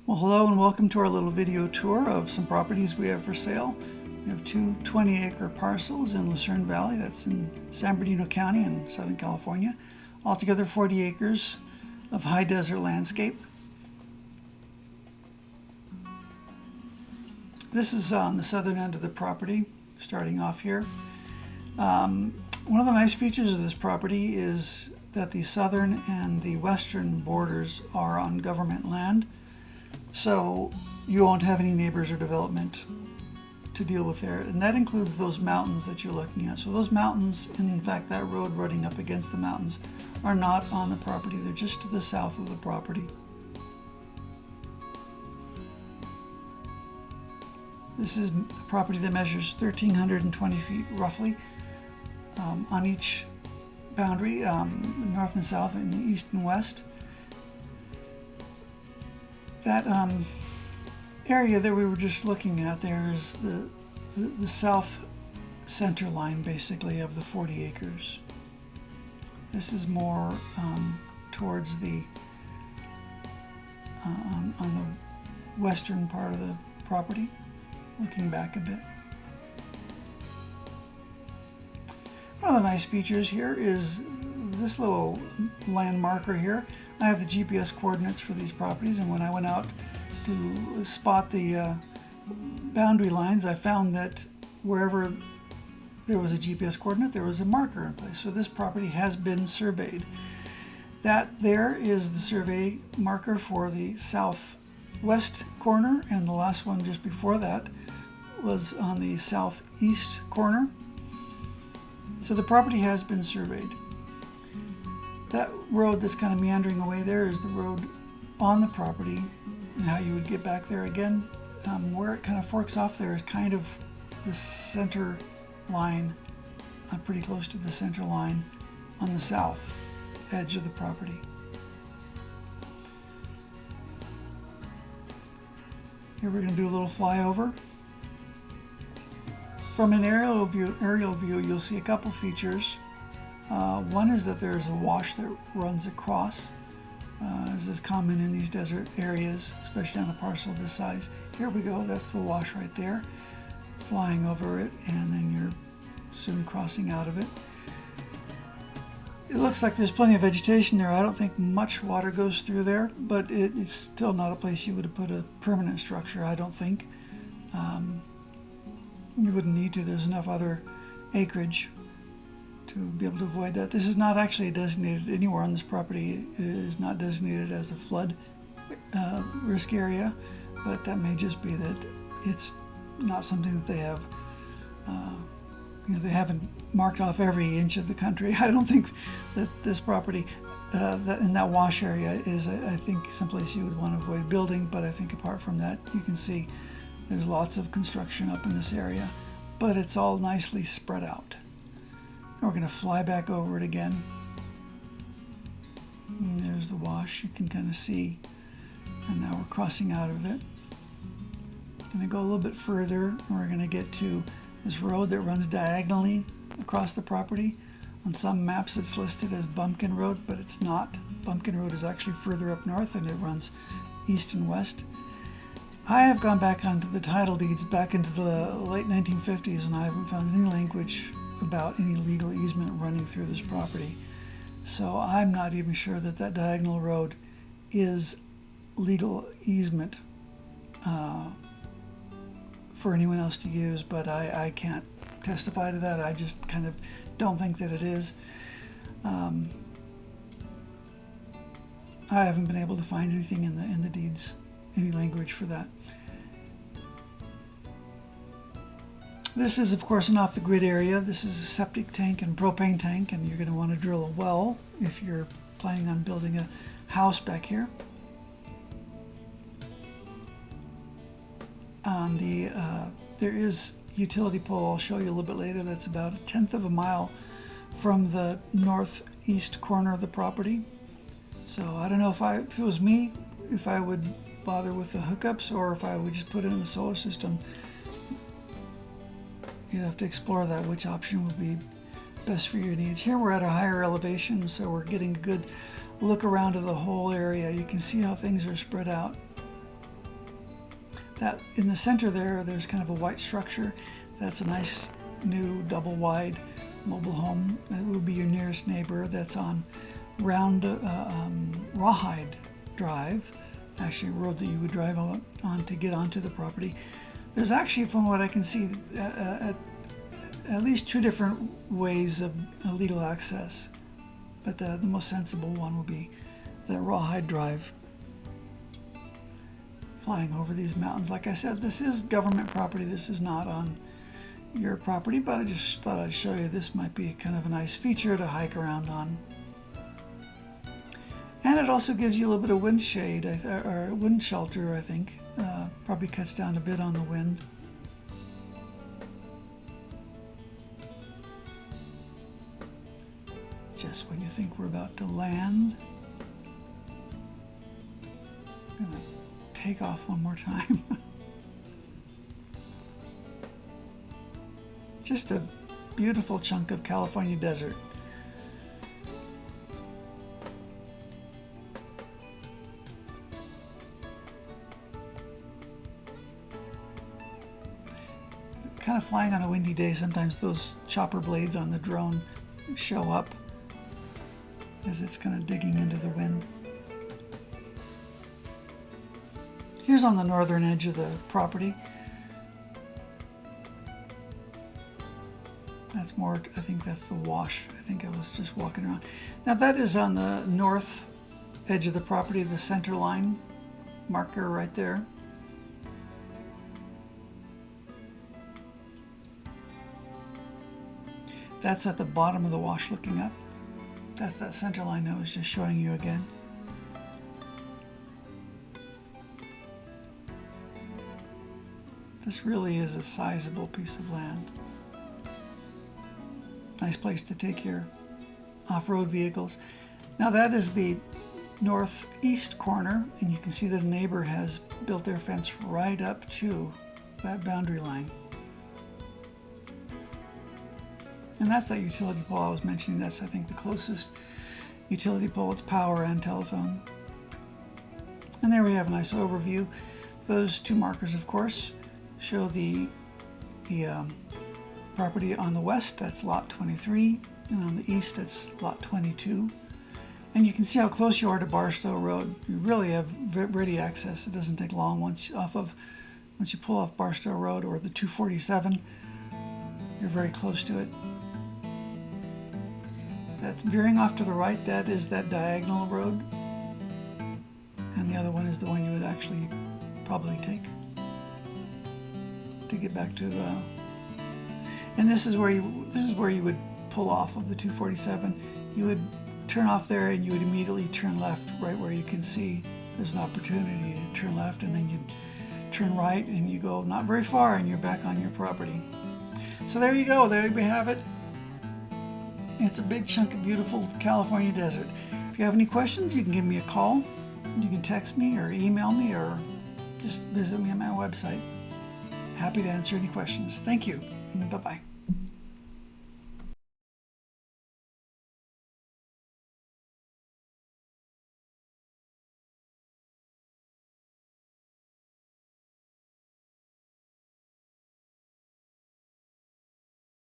Well, hello and welcome to our little video tour of some properties we have for sale. We have two 20-acre parcels in Lucerne Valley, that's in San Bernardino County in Southern California. Altogether 40 acres of high desert landscape. This is on the southern end of the property, starting off here. One of the nice features of this property is that the southern and the western borders are on government land. So you won't have any neighbors or development to deal with there. And that includes those mountains that you're looking at. So those mountains, and in fact that road running up against the mountains, are not on the property. They're just to the south of the property. This is a property that measures 1,320 feet roughly on each boundary, north and south and east and west. That area that we were just looking at there is the south center line, basically, of the 40 acres. This is more towards the on the western part of the property, looking back a bit. One of the nice features here is this little land marker here. I have the GPS coordinates for these properties, and when I went out to spot the boundary lines, I found that wherever there was a GPS coordinate, there was a marker in place. So this property has been surveyed. That there is the survey marker for the southwest corner, and the last one just before that was on the southeast corner. So the property has been surveyed. That road that's kind of meandering away there is the road on the property, and how you would get back there again. Where it kind of forks off there is kind of the center line, pretty close to the center line on the south edge of the property. Here we're going to do a little flyover. From an aerial view, you'll see a couple features. One is that there is a wash that runs across, as is common in these desert areas, especially on a parcel this size. Here we go, that's the wash right there, flying over it, and then you're soon crossing out of it. It looks like there's plenty of vegetation there. I don't think much water goes through there, but it's still not a place you would have put a permanent structure, I don't think. You wouldn't need to. There's enough other acreage to be able to avoid that. This is not actually designated anywhere on this property. It is not designated as a flood risk area, but that may just be that it's not something that they have, they haven't marked off every inch of the country. I don't think that this property in that wash area is, I think, someplace you would want to avoid building, but I think apart from that, you can see there's lots of construction up in this area, but it's all nicely spread out. We're going to fly back over it again. And there's the wash, you can kind of see. And now we're crossing out of it. Going to go a little bit further, and we're going to get to this road that runs diagonally across the property. On some maps it's listed as Bumpkin Road, but it's not. Bumpkin Road is actually further up north, and it runs east and west. I have gone back onto the title deeds back into the late 1950s, and I haven't found any language about any legal easement running through this property. So I'm not even sure that that diagonal road is legal easement for anyone else to use, but I can't testify to that. I just kind of don't think that it is. I haven't been able to find anything in the deeds, any language for that. This is, of course, an off-the-grid area. This is a septic tank and propane tank, and you're going to want to drill a well if you're planning on building a house back here. On the there is a utility pole. I'll show you a little bit later. That's about 1/10 of a mile from the northeast corner of the property. So I don't know if it was me, if I would bother with the hookups, or if I would just put it in the solar system. You'd have to explore that, which option would be best for your needs. Here we're at a higher elevation, so we're getting a good look around of the whole area. You can see how things are spread out. That in the center there's kind of a white structure. That's a nice new double wide mobile home. That would be your nearest neighbor. That's on Rawhide Drive, actually a road that you would drive on to get onto the property. There's actually, from what I can see, at least two different ways of legal access, but the most sensible one will be the Rawhide Drive. Flying over these mountains. Like I said, this is government property. This is not on your property, but I just thought I'd show you. This might be kind of a nice feature to hike around on. And it also gives you a little bit of wind shade, or wind shelter, I think. Probably cuts down a bit on the wind. Just when you think we're about to land, I'm gonna take off one more time. Just a beautiful chunk of California desert. Kind of flying on a windy day, sometimes those chopper blades on the drone show up as it's kind of digging into the wind. Here's on the northern edge of the property. That's more, I think that's the wash. I think I was just walking around. Now that is on the north edge of the property, the center line marker right there. That's at the bottom of the wash looking up. That's that center line I was just showing you again. This really is a sizable piece of land. Nice place to take your off-road vehicles. Now that is the northeast corner, and you can see that a neighbor has built their fence right up to that boundary line. And that's that utility pole I was mentioning. That's, I think, the closest utility pole. It's power and telephone. And there we have a nice overview. Those two markers, of course, show the property on the west. That's lot 23, and on the east, it's lot 22. And you can see how close you are to Barstow Road. You really have ready access. It doesn't take long once you pull off Barstow Road or the 247. You're very close to it. That's veering off to the right. That is that diagonal road, and the other one is the one you would actually probably take to get back to. And this is where you would pull off of the 247. You would turn off there, and you would immediately turn left right where you can see there's an opportunity to turn left, and then you'd turn right, and you go not very far, and you're back on your property. So there you go. There you have it. It's a big chunk of beautiful California desert. If you have any questions, you can give me a call. You can text me or email me or just visit me on my website. Happy to answer any questions. Thank you. Bye-bye.